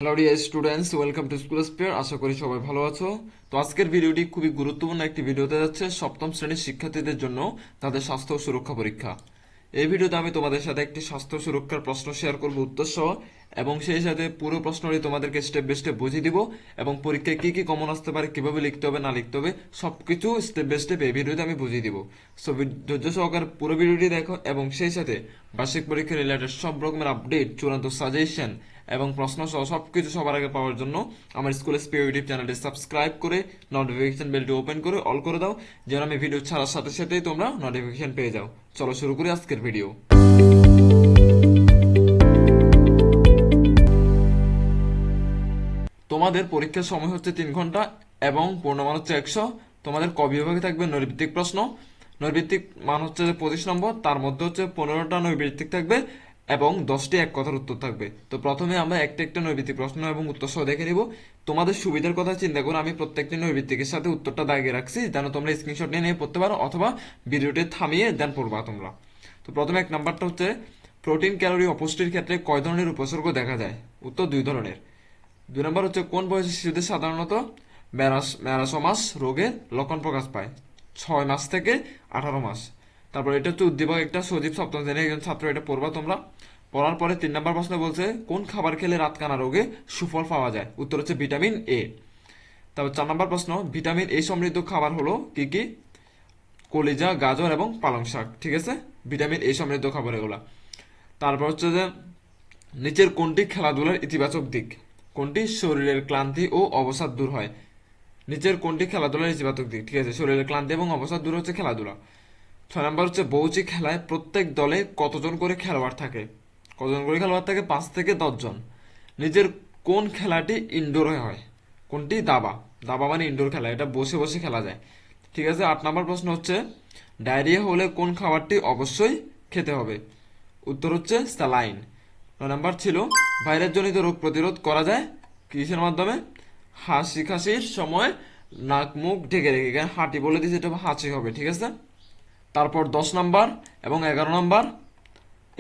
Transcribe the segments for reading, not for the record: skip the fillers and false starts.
Hello dear students, welcome to school spare. আশা করি সবাই ভালো আছো। তো আজকের ভিডিওটি খুবই গুরুত্বপূর্ণ একটি ভিডিওতে যাচ্ছে সপ্তম শ্রেণীর শিক্ষার্থীদের জন্য তাদের স্বাস্থ্য ও সুরক্ষা পরীক্ষা। এই ভিডিওতে আমি তোমাদের সাথে একটি স্বাস্থ্য সুরক্ষার প্রশ্ন শেয়ার করব উত্তর সহ, এবং সেই সাথে পুরো প্রশ্নটি তোমাদেরকে স্টেপ বাই স্টেপ বুঝিয়ে দিব এবং পরীক্ষায় কি কি কমন আসতে পারে, কিভাবে লিখতে হবে না লিখতে হবে সবকিছু স্টেপ বাই স্টেপ এই ভিডিওতে আমি বুঝিয়ে দিব। সো ধৈর্য সহকারে পুরো ভিডিওটি দেখো এবং সেই সাথে বার্ষিক পরীক্ষা রিলেটেড সব রকমের আপডেট, চূড়ান্ত সাজেশন এবং প্রশ্ন সহ সবকিছু সবার আগে পাওয়ার জন্য আমার স্কুল স্পেয়ার ইউটিউব চ্যানেলটি সাবস্ক্রাইব করে নোটিফিকেশন বেলটি ওপেন করে অল করে দাও, যেন আমি ভিডিও ছাড়ার সাথে সাথেই তোমরা নোটিফিকেশন পেয়ে যাও। চলো শুরু করি আজকের ভিডিও। তোমাদের পরীক্ষার সময় হচ্ছে 3 ঘন্টা এবং পূর্ণমান হচ্ছে 100। তোমাদের ক বিভাগে থাকবে নৈর্ভিত্তিক প্রশ্ন। নৈর্ভিত্তিক মান হচ্ছে 25 নম্বর, তার মধ্যে হচ্ছে 15টা নৈর্ভিত্তিক থাকবে এবং 10টি এক কথার উত্তর থাকবে। তো প্রথমে আমরা একটা একটা নৈর্ভিত্তিক প্রশ্ন এবং উত্তর সহ দেখে নিব। তোমাদের সুবিধার কথা চিন্তা করে আমি প্রত্যেকটি নৈর্ভিত্তিকের সাথে উত্তরটা দাগিয়ে রাখছি, যেন তোমরা স্ক্রিনশট নিয়ে পড়তে পারো অথবা ভিডিওটি থামিয়ে দেন পড়বা তোমরা। তো প্রথমে এক নাম্বারটা হচ্ছে প্রোটিন, ক্যালোরি ও পুষ্টির ক্ষেত্রে কয় ধরনের উপসর্গ দেখা যায়? উত্তর 2 ধরনের। 2 নম্বর হচ্ছে কোন বয়সী শিশুদের সাধারণত ম্যারাসোমাস রোগের লক্ষণ প্রকাশ পায়? 6 মাস থেকে 18 মাস। তারপর এটা হচ্ছে উদ্দীপক, একটা সজীব সপ্তম শ্রেণীর একজন ছাত্র, এটা পড়বা তোমরা। পড়ার পরে 3 নম্বর প্রশ্ন বলছে কোন খাবার খেলে রাতকানা রোগে সুফল পাওয়া যায়? উত্তর হচ্ছে ভিটামিন এ। তারপর 4 নম্বর প্রশ্ন ভিটামিন এ সমৃদ্ধ খাবার হলো কি কি? কলিজা, গাজর এবং পালং শাক। ঠিক আছে, ভিটামিন এ সমৃদ্ধ খাবার এগুলা। তারপর হচ্ছে যে নিচের কোনটি খেলাধুলার ইতিবাচক দিক? কোনটি? শরীরের ক্লান্তি ও অবসাদ দূর হয়। নিচের কোনটি খেলাধুলার ইতিবাচক দিক? ঠিক আছে, শরীরের ক্লান্তি এবং অবসাদ দূর হচ্ছে খেলাধুলা। 6 নম্বর হচ্ছে বৌচি খেলায় প্রত্যেক দলে কতজন করে খেলোয়াড় থাকে? কতজন করে খেলোয়াড় থাকে? 5 থেকে 10 জন। নিজের কোন খেলাটি ইনডোরে হয়? কোনটি? দাবা। দাবা মানে ইনডোর খেলা, এটা বসে বসে খেলা যায়। ঠিক আছে, 8 নম্বর প্রশ্ন হচ্ছে ডায়রিয়া হলে কোন খাবারটি অবশ্যই খেতে হবে? উত্তর হচ্ছে স্যালাইন। 9 নাম্বার ছিল ভাইরাস জনিত রোগ প্রতিরোধ করা যায় কিসের মাধ্যমে? হাসি খাসির সময় নাক মুখ ঢেকে রেখে, এখানে হাঁটি বলে দিয়েছে, এটা হাঁচি হবে। ঠিক আছে, তারপর 10 নাম্বার এবং 11 নাম্বার,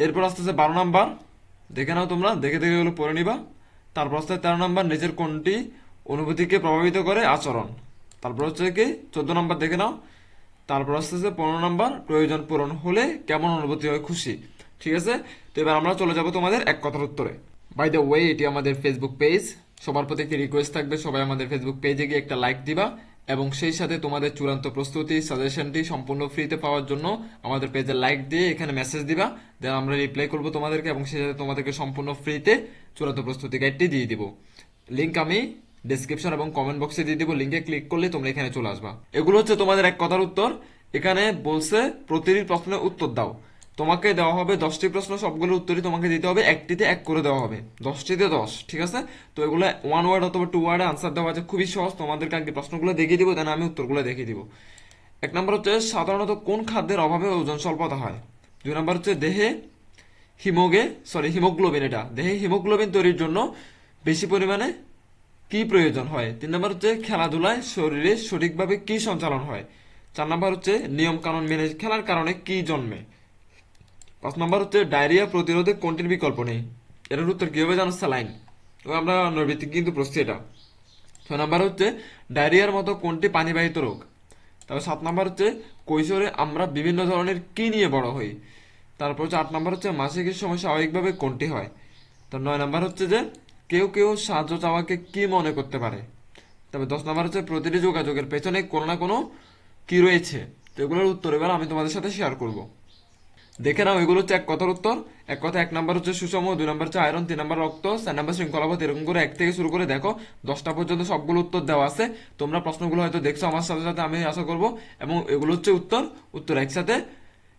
এরপর আসতেছে 12 নাম্বার। দেখে নাও তোমরা, দেখে দেখে এগুলো পড়ে নিবা। তারপর আসতে 13 নাম্বার নিজের কোনটি অনুভূতিকে প্রভাবিত করে? আচরণ। তারপর হচ্ছে কি 14 নাম্বার দেখে নাও। তারপর আসতেছে 15 নাম্বার প্রয়োজন পূরণ হলে কেমন অনুভূতি হয়? খুশি। ঠিক আছে, তো এবার আমরা চলে যাব তোমাদের এক কথার উত্তরে। বাই দ্য ওয়ে, এটি আমাদের ফেসবুক পেজ। সবার প্রতি একটি রিকোয়েস্ট থাকবে, সবাই আমাদের ফেসবুক পেজে গিয়ে একটা লাইক দিবা এবং সেই সাথে তোমাদের চূড়ান্ত প্রস্তুতি সাজেশনটি সম্পূর্ণ ফ্রিতে পাওয়ার জন্য আমাদের পেজে লাইক দিয়ে এখানে মেসেজ দিবা, দেন আমরা রিপ্লাই করব তোমাদেরকে এবং সেই সাথে তোমাদেরকে সম্পূর্ণ ফ্রিতে চূড়ান্ত প্রস্তুতি গাইডটি দিয়ে দিব। লিংক আমি ডেসক্রিপশন এবং কমেন্ট বক্সে দিয়ে দিব, লিংকে ক্লিক করলে তোমরা এখানে চলে আসবা। এগুলো হচ্ছে তোমাদের এক কথার উত্তর। এখানে বলছে প্রতিটি প্রশ্নের উত্তর দাও। তোমাকে দেওয়া হবে 10টি প্রশ্ন, সবগুলো উত্তরই তোমাকে দিতে হবে, একটিতে এক করে দেওয়া হবে, 10টিতে 10। ঠিক আছে, তো এগুলো 1 ওয়ার্ড অথবা 2 ওয়ার্ডে আনসার দেওয়া আছে, খুবই সহজ। তোমাদেরকে আগে প্রশ্নগুলো দেখিয়ে দিব, দেন আমি উত্তরগুলো দেখিয়ে দিব। 1 নম্বর হচ্ছে সাধারণত কোন খাদ্যের অভাবে ওজন স্বল্পতা হয়? 2 নম্বর হচ্ছে দেহে হিমোগ্লোবিন, এটা দেহে হিমোগ্লোবিন তৈরির জন্য বেশি পরিমাণে কি প্রয়োজন হয়? 3 নম্বর হচ্ছে খেলাধুলায় শরীরে সঠিকভাবে কি সঞ্চালন হয়? 4 নম্বর হচ্ছে নিয়ম কানুন মেনে খেলার কারণে কি জন্মে? 5 নম্বর হচ্ছে ডায়রিয়া প্রতিরোধে কোনটির বিকল্প নেই? এটার উত্তর কি হবে জানো? স্যালাইন। তো আমরা নৈর্ভিত্তিক কিন্তু প্রশ্ন এটা। 6 নম্বর হচ্ছে ডায়রিয়ার মতো কোনটি পানিবাহিত রোগ? তারপর 7 নম্বর হচ্ছে কৈশোরে আমরা বিভিন্ন ধরনের কি নিয়ে বড় হই? তারপর হচ্ছে 8 নম্বর হচ্ছে মাসিকের সময় স্বাভাবিকভাবে কোনটি হয়? তো 9 নম্বর হচ্ছে যে কেউ কেউ সাহায্য চাওয়াকে কি মনে করতে পারে? তবে 10 নম্বর হচ্ছে প্রতিটি যোগাযোগের পেছনে কোনো না কোনো কি রয়েছে? তো এগুলোর উত্তর এবার আমি তোমাদের সাথে শেয়ার করব। দেখে নাও, এগুলো হচ্ছে এক কথার উত্তর। এক কথা 1 নম্বর হচ্ছে সুষম, 2 নম্বর হচ্ছে আয়রন, 3 নম্বর রক্ত, 4 নম্বর শৃঙ্খলাবোধ, এরকম করে 1 থেকে শুরু করে দেখো 10টা পর্যন্ত সবগুলো উত্তর দেওয়া আছে। তোমরা প্রশ্নগুলো হয়তো দেখছো আমার সাথে সাথে, আমি আশা করব। এবং এগুলো হচ্ছে উত্তর একসাথে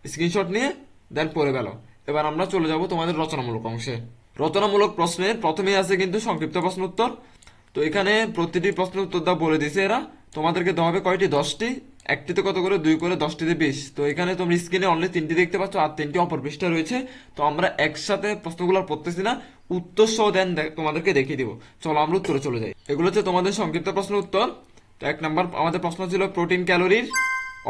স্ক্রিনশট নিয়ে দেন পড়ে গেল। এবার আমরা চলে যাব তোমাদের রচনামূলক অংশে। রচনামূলক প্রশ্নের প্রথমেই আছে কিন্তু সংক্ষিপ্ত প্রশ্ন উত্তর। তো এখানে প্রতিটি প্রশ্নের উত্তর দাও বলে দিছে এরা। তোমাদেরকে দেওয়া হবে কয়টি? 10টি। একটিতে কত করে? 2 করে, 10টিতে 20। তো এখানে তুমি স্ক্রিনে অনলি 3টি দেখতে পাচ্ছ, আর 3টি অপর পৃষ্ঠা রয়েছে। তো আমরা একসাথে প্রশ্নগুলো পড়তেছি না, উত্তর সহ দেন তোমাদেরকে দেখিয়ে দিব। চলো আমরা উত্তরে চলে যাই। এগুলো হচ্ছে তোমাদের সংক্ষিপ্ত প্রশ্ন উত্তর। তো 1 নাম্বার আমাদের প্রশ্ন ছিল প্রোটিন ক্যালোরির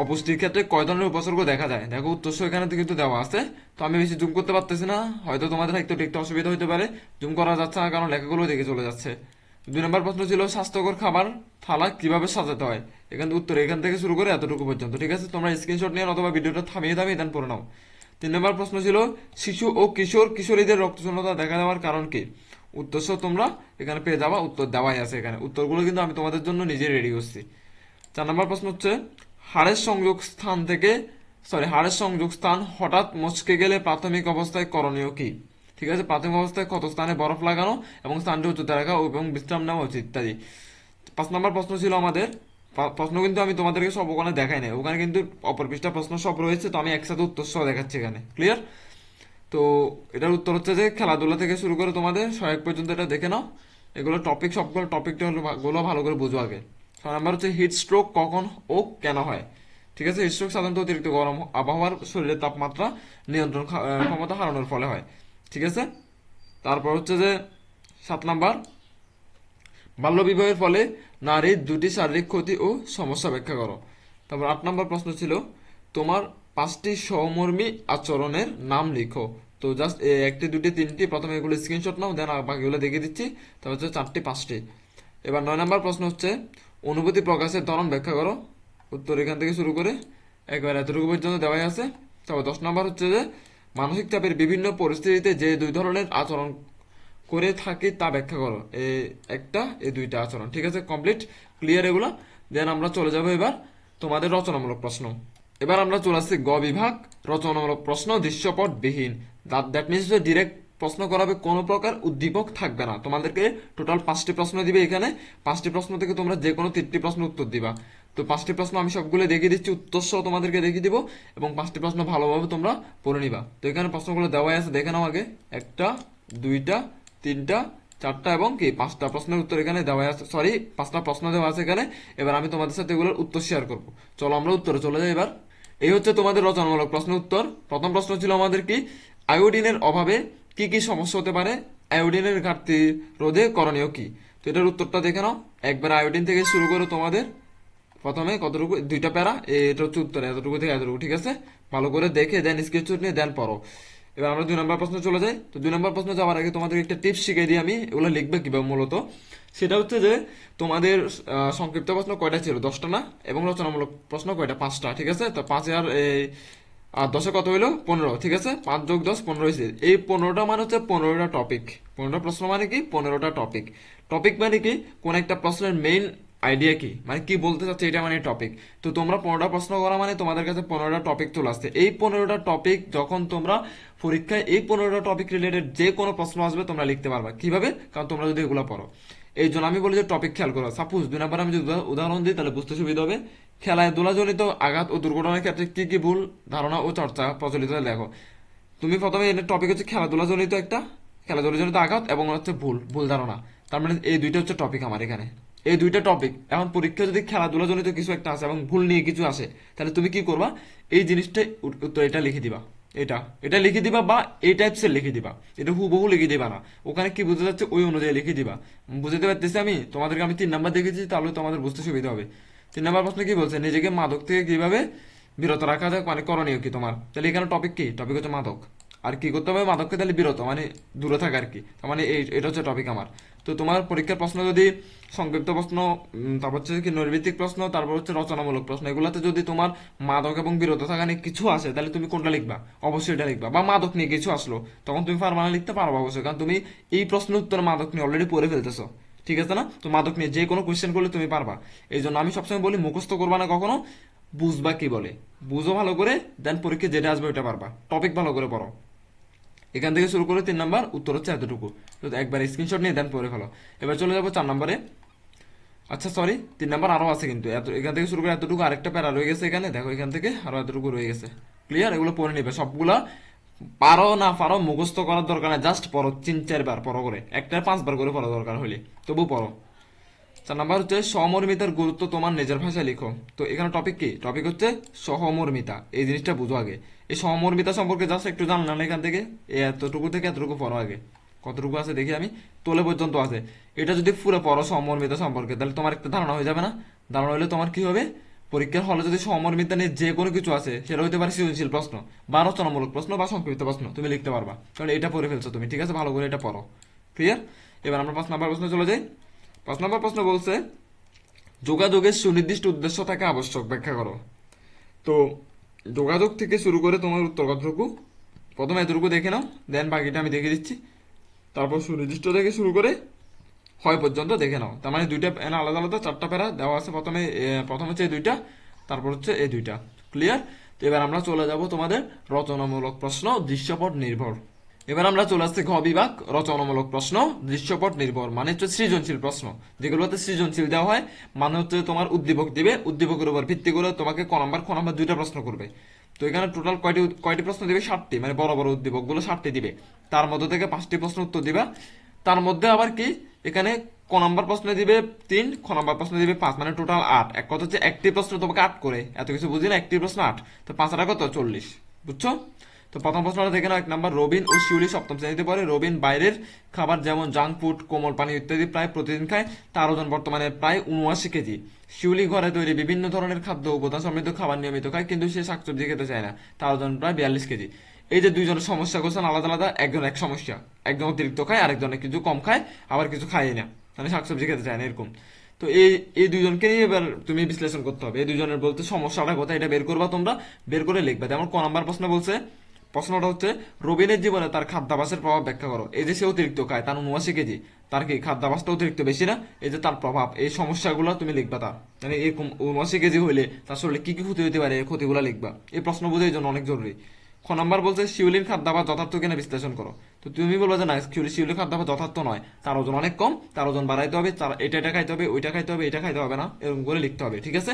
অপুষ্টির ক্ষেত্রে কয় ধরনের উপসর্গ দেখা যায়? দেখো উত্তর এখানে তো কিন্তু দেওয়া আছে, তো আমি বেশি জুম করতে পারতেছি না, হয়তো তোমাদের একটু দেখতে অসুবিধা হতে পারে, জুম করা যাচ্ছে না কারণ লেখাগুলো দেখে চলে যাচ্ছে। 2 নম্বর প্রশ্ন ছিল স্বাস্থ্যকর খাবার থালা কিভাবে সাজাতে হয়। উত্তর এখান থেকে শুরু করে এতটুকু পর্যন্ত, ঠিক আছে? তোমরা স্ক্রিনশট নিয়ে অথবা ভিডিওটা থামিয়ে থামিয়ে দেন পড়ে নাও। 3 নম্বর প্রশ্ন ছিল শিশু ও কিশোর কিশোরীদের রক্তশূন্যতা দেখা দেওয়ার কারণ কি। উত্তর তোমরা এখানে পেয়ে যাবা, উত্তর দেওয়াই আছে এখানে, উত্তরগুলো কিন্তু আমি তোমাদের জন্য নিজে রেডি করছি। 4 নম্বর প্রশ্ন হচ্ছে হাড়ের সংযোগ স্থান থেকে হাড়ের সংযোগ স্থান হঠাৎ মচকে গেলে প্রাথমিক অবস্থায় করণীয় কি। ঠিক আছে, প্রাথমিক অবস্থায় ক্ষত স্থানে বরফ লাগানো এবং স্থানটি উঁচুতে রাখা এবং বিশ্রাম নেওয়া উচিত ইত্যাদি। 5 নম্বর প্রশ্ন ছিল আমাদের, প্রশ্ন কিন্তু আমি তোমাদেরকে সব ওখানে দেখাই নাই, ওখানে কিন্তু অপর পৃষ্ঠা প্রশ্ন সব রয়েছে, তো আমি একসাথে উত্তর সহ দেখাচ্ছি এখানে, ক্লিয়ার? তো এটার উত্তর হচ্ছে যে খেলাধুলা থেকে শুরু করে তোমাদের সহায়ক পর্যন্ত এটা দেখে নাও, এগুলো টপিক, সবগুলো টপিকটা গুলো ভালো করে বুঝো আগে। 6 নম্বর হচ্ছে হিট স্ট্রোক কখন ও কেন হয়। ঠিক আছে, হিট স্ট্রোক সাধারণত অতিরিক্ত গরম আবহাওয়ার শরীরের তাপমাত্রা নিয়ন্ত্রণ ক্ষমতা হারানোর ফলে হয়। ঠিক আছে, তারপর হচ্ছে যে 7 নম্বর বাল্যবিবাহের ফলে নারীর 2টি শারীরিক ক্ষতি ও সমস্যা ব্যাখ্যা করো। তারপর 8 নম্বর প্রশ্ন ছিল তোমার 5টি সহমর্মী আচরণের নাম লিখো। তো জাস্ট 1টি 2টি 3টি প্রথমে এগুলো স্ক্রিনশট নাও, দেন বাকিগুলো দেখিয়ে দিচ্ছি, তারপর হচ্ছে 4টি 5টি। এবার 9 নম্বর প্রশ্ন হচ্ছে অনুভূতি প্রকাশের ধরন ব্যাখ্যা করো। উত্তর এখান থেকে শুরু করে একবার এতটুকু পর্যন্ত দেওয়াই আছে। তারপর 10 নম্বর হচ্ছে যে মানসিক চাপের বিভিন্ন পরিস্থিতিতে যে 2 ধরনের আচরণ করে থাকি তা ব্যাখ্যা করো। এই একটা, এই 2টা আচরণ। ঠিক আছে, কমপ্লিট, ক্লিয়ার এগুলো। দেন আমরা চলে যাব এবার তোমাদের রচনামূলক প্রশ্ন। এবার আমরা চলে আসছি গ বিভাগ, রচনামূলক প্রশ্ন দৃশ্যপটবিহীন। দ্যাট মিনস ডিরেক্ট প্রশ্ন করাবে, কোনো প্রকার উদ্দীপক থাকবে না। তোমাদেরকে টোটাল 5টি প্রশ্ন দিবে এখানে, 5টি প্রশ্ন থেকে তোমরা যে কোনো 3টি প্রশ্ন উত্তর দিবা। তো 5টি প্রশ্ন আমি সবগুলো দেখিয়ে দিচ্ছি, উত্তর সহ তোমাদেরকে দেখিয়ে দিব, এবং 5টি প্রশ্ন ভালোভাবে তোমরা পড়ে নিবা। তো এখানে প্রশ্নগুলো দেওয়াই আছে, দেখে নাও আগে। 1টা 2টা 3টা 4টা এবং কি 5টা প্রশ্নের উত্তর এখানে দেওয়া আছে, 5টা প্রশ্ন দেওয়া আছে এখানে। এবার আমি তোমাদের সাথে এগুলোর উত্তর শেয়ার করব। চলো আমরা উত্তরে চলে যাই এবার। এই হচ্ছে তোমাদের রচনামূলক প্রশ্ন উত্তর। প্রথম প্রশ্ন ছিল আমাদের কি, আয়োডিনের অভাবে কি কি সমস্যা হতে পারে, আয়োডিনের ঘাটতি রোধে করণীয় কি। তো এটার উত্তরটা দেখে নাও একবার। আয়োডিন থেকে শুরু করে তোমাদের প্রথমে কতটুকু, 2টা প্যারা, এটা হচ্ছে উত্তর, এতটুকু থেকে এতটুকু। ঠিক আছে, ভালো করে দেখে দেন স্ক্রিনশট নিয়ে দেন পড়ো। এবার আমরা 2 নম্বর প্রশ্ন চলে যাই। তো 2 নম্বর প্রশ্ন যাওয়ার আগে তোমাদের একটা টিপস শিখিয়ে দিই আমি, এগুলো লিখবে কিভাবে মূলত। সেটা হচ্ছে যে তোমাদের সংক্ষিপ্ত প্রশ্ন কয়টা ছিল, 10টা না, এবং রচনামূলক প্রশ্ন কয়টা, 5টা। ঠিক আছে, তো 5 আর 10-এ কত হইলো, 15। ঠিক আছে, 5 + 10 15 হয়েছে। এই 15টা মানে হচ্ছে 15টা টপিক। 15টা প্রশ্ন মানে কি, 15টা টপিক। টপিক মানে কি, কোন একটা প্রশ্নের মেইন আইডিয়া কি, মানে কি বলতে চাচ্ছে, এটা মানে টপিক। তো তোমরা 15টা প্রশ্ন করা মানে তোমাদের কাছে 15টা টপিক চলে আসছে। এই 15টা টপিক যখন তোমরা পরীক্ষায় এই 15টা টপিক রিলেটেড যে কোনো প্রশ্ন আসবে তোমরা লিখতে পারবা। কিভাবে, কারণ তোমরা যদি এগুলো পড়ো। এই জন্য আমি বলি যে টপিক খেয়াল করো। সাপোজ 2 নম্বর আমি যদি উদাহরণ দিই তাহলে বুঝতে সুবিধা হবে। খেলায় দোলাজনিত আঘাত ও দুর্ঘটনার ক্ষেত্রে কি কি ভুল ধারণা ও চর্চা প্রচলিত দেখো। তুমি প্রথমে এর টপিক হচ্ছে খেলাধুলাজনিত খেলাধুলাজনিত আঘাত এবং হচ্ছে ভুল ভুল ধারণা। তার মানে এই 2টা হচ্ছে টপিক আমার এখানে, এই 2টা টপিক। এখন পরীক্ষা যদি খেলাধুলাজনিত কিছু একটা আসে এবং ভুল নিয়ে কিছু আসে, তাহলে তুমি কি করবা, এই জিনিসটা উত্তর এটা লিখে দিবা, এটা এটা লিখে দিবা, বা এই টাইপসের লিখে দিবা। এটা হুবহু লিখে দিবা না, ওখানে কি বুঝতে যাচ্ছে ওই অনুযায়ী লিখে দিবা। বুঝতে পারতেছি আমি তোমাদেরকে, আমি 3 নাম্বার দেখেছি, তাহলে তোমাদের বুঝতে সুবিধা হবে। 3 নম্বর প্রশ্ন কি বলছে, নিজেকে মাদক থেকে কিভাবে বিরত রাখা যায়, মানে করণীয় কি তোমার। তাহলে এখানে টপিক কি, টপিক হচ্ছে মাদক। আর কি করতে হবে, মাদককে তাহলে বিরত মানে দূরে থাকা আর কি। তার মানে এটা হচ্ছে টপিক আমার। তো তোমার পরীক্ষার প্রশ্ন যদি সংক্ষিপ্ত প্রশ্ন, তারপর হচ্ছে কি নৈর্ভিত্তিক প্রশ্ন, তারপর হচ্ছে রচনামূলক প্রশ্ন, এগুলাতে যদি তোমার মাদক এবং বিরত থাকা নিয়ে কিছু আসে, তাহলে তুমি কোনটা লিখবা, অবশ্যই এটা লিখবা। বা মাদক নিয়ে কিছু আসলো, তখন তুমি পারবা না লিখতে, পারবা অবশ্যই, কারণ তুমি এই প্রশ্নের উত্তর মাদক নিয়ে অলরেডি পড়ে ফেলতেছো। ঠিক আছে না, তো মাদক নিয়ে যে কোনো কোয়েশ্চেন করলে তুমি পারবা। এই জন্য আমি সবসময় বলি মুখস্থ করবা না কখনো, বুঝবা কি বলে, বুঝো ভালো করে, দেন পরীক্ষা যেটা আসবে ওইটা পারবা। টপিক ভালো করে পড়ো। এখান থেকে শুরু করে 3 নম্বর উত্তর হচ্ছে এতটুকু, তো একবার স্ক্রিনশট নিয়ে দেন পড়ে ফেলো। এবার চলে যাবো 4 নম্বরে। আচ্ছা 3 নম্বর আরো আছে কিন্তু, এখান থেকে শুরু করে এতটুকু আরেকটা প্যারা রয়ে গেছে এখানে, দেখো এখান থেকে আরো এতটুকু রয়ে গেছে। ক্লিয়ার, এগুলো পড়ে নিবে সবগুলা। পারো না পারো মুখস্থ করার দরকার নেই, জাস্ট পড়ো, 3-4 বার পড়ো করে, একটা 5 বার করে পড়া দরকার হলে, তবু পড়ো। 4 নম্বর হচ্ছে সহমর্মিতার গুরুত্ব তোমার নিজের ভাষায় লিখো। তো এখানে টপিক কি, টপিক হচ্ছে সহমর্মিতা। এই জিনিসটা বুঝো আগে, এই সহমর্মিতা সম্পর্কে জাস্ট একটু জানলাম এখান থেকে, এতটুকু থেকে এতটুকু পড়ো আগে। কতটুকু আছে দেখি আমি, তোলে পর্যন্ত আছে। এটা যদি পুরো পড়ো সহমর্মিতা সম্পর্কে, তাহলে তোমার একটা ধারণা হয়ে যাবে না। ধারণা হলে তোমার কি হবে, পরীক্ষার হলে যদি সমমর্মিতা নিয়ে যে কোনো কিছু আছে, সেটা হতে পারে সৃজনশীল প্রশ্ন বা রচনামূলক প্রশ্ন বা সংক্ষিপ্ত প্রশ্ন, তুমি লিখতে পারবা, কারণ এটা পড়ে ফেলছো তুমি। ঠিক আছে, ভালো করে এটা পড়ো। ক্লিয়ার? এবার আমরা 5 নম্বর প্রশ্নে চলে যাই। 5 নম্বর প্রশ্ন বলছে যোগাযোগের সুনির্দিষ্ট উদ্দেশ্য থাকে আবশ্যক, ব্যাখ্যা করো। তো যোগাযোগ থেকে শুরু করে তোমার উত্তর কতটুকু, প্রথমে এতটুকু দেখে নাও, দেন বাকিটা আমি দেখে দিচ্ছি। তারপর সুনির্দিষ্ট থেকে শুরু করে হয় পর্যন্ত দেখে নাও। তার মানে দুইটা আলাদা আলাদা 4টা প্যারা দেওয়া আছে। প্রথম হচ্ছে এই দুইটা, তারপর হচ্ছে এই দুইটা। ক্লিয়ার? তো এবার আমরা চলে যাব তোমাদের রচনামূলক প্রশ্ন দৃশ্যপট নির্ভর। এবার আমরা চলে আসছি ঘ বিভাগ, রচনামূলক প্রশ্ন দৃশ্যপট নির্ভর, মানে হচ্ছে সৃজনশীল প্রশ্ন, যেগুলোতে সৃজনশীল দেওয়া হয়। মানে হচ্ছে তোমার উদ্দীপক দিবে, উদ্দীপকের উপর ভিত্তি করে তোমাকে ক নাম্বার দুইটা প্রশ্ন করবে। তো এখানে টোটাল কয়টি প্রশ্ন দিবে? 7টি, মানে বড় বড় উদ্দীপক গুলো 7টি দিবে। তার মধ্যে থেকে 5টি প্রশ্ন উত্তর দিবা। তার মধ্যে আবার কি, এখানে ক নাম্বার প্রশ্ন দিবে 3, খ নাম্বার প্রশ্ন দিবে 5, মানে টোটাল 8। এক কথা হচ্ছে একটি প্রশ্ন তোমাকে 8 করে, এত কিছু বুঝি না, একটি প্রশ্ন 8, তো 5 আর কত 40। বুঝছো? তো প্রথম প্রশ্নটা দেখে নাও। 1 নাম্বার, রবিন ও শিউলি 7ম শ্রেণীতে পড়ে। রবিন বাইরের খাবার যেমন জাঙ্ক ফুড, কোমল পানি ইত্যাদি প্রায় প্রতিদিন খায়। তার ওজন বর্তমানে প্রায় 79 কেজি। শিউলি ঘরে তৈরি বিভিন্ন ধরনের খাদ্য উপাদান সমৃদ্ধ খাবার নিয়মিত খায়, কিন্তু সে শাকসবজি খেতে চায় না। তার ওজন প্রায় 42 কেজি। এই যে দুইজনের সমস্যা করছেন আলাদা আলাদা, একজন এক সমস্যা, একজন অতিরিক্ত খায়, আরেকজনে কিছু কম খায়, আবার কিছু খায় না, মানে শাকসবজি খেতে চায় না, এরকম। তো এই দুইজনকে নিয়ে এবার তুমি বিশ্লেষণ করতে হবে। এই দুইজনের বলতে সমস্যাটা কোথায়, এটা বের করবা তোমরা, বের করে লিখবা। যেমন ক নাম্বার প্রশ্ন বলছে, প্রশ্নটা হচ্ছে রবিনের জীবনে তার খাদ্যাভ্যাসের প্রভাব ব্যাখ্যা করো। এই যে সে অতিরিক্ত খায়, তার 79 কেজি, তার কি খাদ্যাভ্যাসটা অতিরিক্ত বেশি না? এই যে তার প্রভাব, এই সমস্যাগুলো তুমি লিখবা। তার মানে এরকম 79 কেজি হইলে তার শরীরে কি কি ক্ষতি হতে পারে, এই ক্ষতিগুলো লিখবা। এই প্রশ্ন বোঝা এই জন্য অনেক জরুরি। খ নাম্বার বলছে শিউলির খাদ্যাভ্যাস যথার্থ কিনা বিশ্লেষণ করো। তো তুমি বলবে যে না, শিউলির খাদ্যাভ্যাস যথার্থ নয়, তার ওজন অনেক কম, তার ওজন বাড়াইতে হবে, তার এটা খাইতে হবে, ওইটা খাইতে হবে, এটা খাইতে হবে না, এরকম করে লিখতে হবে। ঠিক আছে?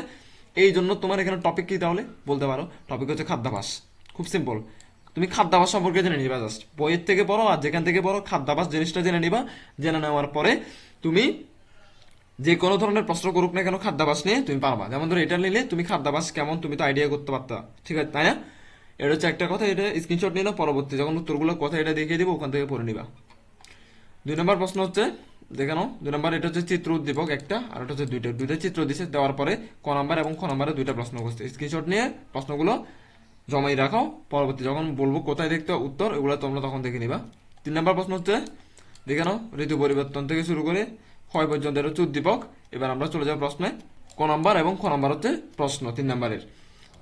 এই জন্য তোমার এখানে টপিক কি তাহলে বলতে পারো, টপিক হচ্ছে খাদ্যাভ্যাস। খুব সিম্পল, তুমি খাদ্যাভ্যাস সম্পর্কে জেনে নিবা। জাস্ট বইয়ের থেকে পড়ো আর যেখান থেকে পড়ো, খাদ্যাভ্যাস জিনিসটা জেনে নিবা। জেনে নেওয়ার পরে তুমি যে কোনো ধরনের প্রশ্ন করুক না কেন, খাদ্যাভ্যাস নিয়ে তুমি পারবা। যেমন ধরো এটা নিলে তুমি খাদ্যাভ্যাস কেমন তুমি তো আইডিয়া করতে পারতা। ঠিক আছে, তাই না? এটা হচ্ছে একটা কথা, এটা স্ক্রিনশট নিয়ে নাও, পরবর্তী যখন উত্তরগুলো কথা এটা দেখিয়ে দিব, ওখান থেকে পড়ে নিবা। 2 নম্বর প্রশ্ন হচ্ছে, দেখে নাও 2 নম্বর, এটা হচ্ছে চিত্র উদ্দীপক একটা, আর এটা হচ্ছে দুইটা চিত্র দিছে দেওয়ার পরে ক নাম্বার এবং খ নাম্বারে দুইটা প্রশ্ন করছে। স্ক্রিনশট নিয়ে প্রশ্নগুলো জমাই রাখো, পরবর্তী যখন বলবো কোথায় দেখতে উত্তর, এগুলো তোমরা তখন দেখে নিবা। 3 নম্বর প্রশ্ন হচ্ছে, দেখে নাও ঋতু পরিবর্তন থেকে শুরু করে হয় পর্যন্ত, এটা হচ্ছে উদ্দীপক। এবার আমরা চলে যাবো প্রশ্নে। ক নাম্বার এবং খ নাম্বার হচ্ছে প্রশ্ন 3 নাম্বারের।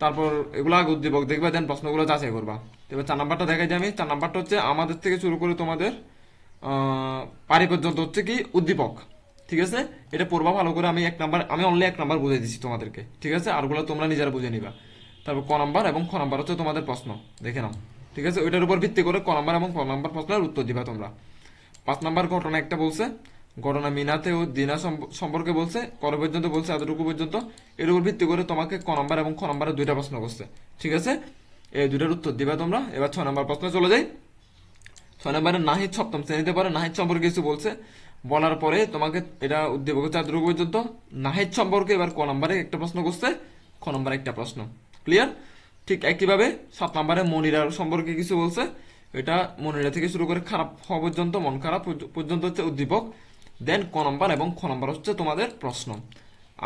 তারপর এগুলো আগে উদ্দীপক দেখবা, দেন প্রশ্নগুলো যাচাই করবা। এবার 4 নাম্বারটা দেখাই যে আমি, 4 নাম্বারটা হচ্ছে আমাদের থেকে শুরু করে তোমাদের পারি পর্যন্ত হচ্ছে কি উদ্দীপক। ঠিক আছে, এটা পড়বা ভালো করে। আমি অনলি 1 নাম্বার বুঝিয়ে দিচ্ছি তোমাদেরকে। ঠিক আছে, আরগুলো তোমরা নিজেরা বুঝে নিবা। তারপর ক নাম্বার এবং খ নাম্বার হচ্ছে তোমাদের প্রশ্ন, দেখে নাও। ঠিক আছে, ওইটার উপর ভিত্তি করে ক নাম্বার এবং খ নাম্বার প্রশ্নের উত্তর দিবা তোমরা। 5 নাম্বার ঘটনা একটা বলছে, ঘটনা মিনাতে ও দিনা সম্পর্কে বলছে, করে পর্যন্ত বলছে, এতটুকু পর্যন্ত। এর উপর ভিত্তি করে তোমাকে ক নাম্বার এবং খ নাম্বারের দুইটা প্রশ্ন করছে। ঠিক আছে, এই দুইটার উত্তর দিবা তোমরা। এবার 6 নাম্বার প্রশ্ন চলে যাই। 6 নম্বরে নাহিদ 7ম শ্রেণীতে পড়ে, নাহিদ সম্পর্কে কিছু বলছে। বলার পরে তোমাকে এটা উদ্দীপক হচ্ছে এতটুকু পর্যন্ত। নাহিদ সম্পর্কে এবার ক নম্বরে একটা প্রশ্ন করছে, খ নম্বরে একটা প্রশ্ন। ক্লিয়ার? ঠিক একইভাবে 7 নম্বরে মনিরার সম্পর্কে কিছু বলছে। এটা মনিরা থেকে শুরু করে খারাপ হওয়া পর্যন্ত, মন খারাপ পর্যন্ত হচ্ছে উদ্দীপক। দেন ক নম্বর এবং খ নম্বর হচ্ছে তোমাদের প্রশ্ন।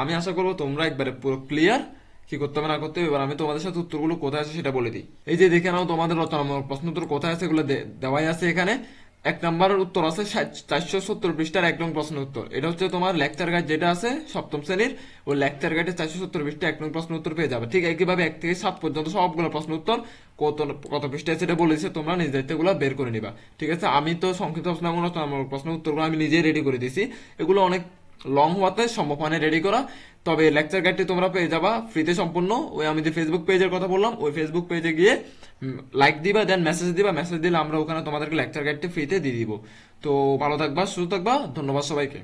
আমি আশা করবো তোমরা একবারে পুরো ক্লিয়ার, কি করতে হবে না করতে হবে। এবার আমি তোমাদের সাথে উত্তরগুলো কোথায় আছে সেটা বলে দিই। এই যে দেখে নাও তোমাদের রচনামূলক প্রশ্ন উত্তর কোথায় আছে, এগুলো দেওয়াই আছে এখানে। 1 নম্বরের উত্তর আছে 470 পৃষ্ঠার 1 নং প্রশ্ন উত্তর। এটা হচ্ছে তোমার লেকচার গাইড যেটা আছে 7ম শ্রেণীর, ওই লেকচার গাইডে 470 পৃষ্ঠা 1 নং প্রশ্ন উত্তর পেয়ে যাবে। ঠিক একইভাবে 1 থেকে 7 পর্যন্ত সবগুলো প্রশ্ন উত্তর কত পৃষ্ঠা আছে এটা বলে দিচ্ছে, তোমরা নিজ দায়িত্বে এগুলো বের করে নিবা। ঠিক আছে, আমি তো সংক্ষিপ্ত প্রশ্ন এবং রচনামূলক প্রশ্ন উত্তরগুলো আমি নিজেই রেডি করে দিয়েছি। এগুলো অনেক লং হওয়াতে সম্ভব হয় না রেডি করা। তবে লেকচার গাইডটি তোমরা পেয়ে যাবা ফ্রিতে সম্পূর্ণ। ওই আমি যে ফেসবুক পেজের কথা বললাম, ওই ফেসবুক পেজে গিয়ে লাইক দিবা, দেন মেসেজ দিবা। মেসেজ দিলে আমরা ওখানে তোমাদেরকে লেকচার গাইডটি ফ্রিতে দিয়ে দিব। তো ভালো থাকবা, সুস্থ থাকবা, ধন্যবাদ সবাইকে।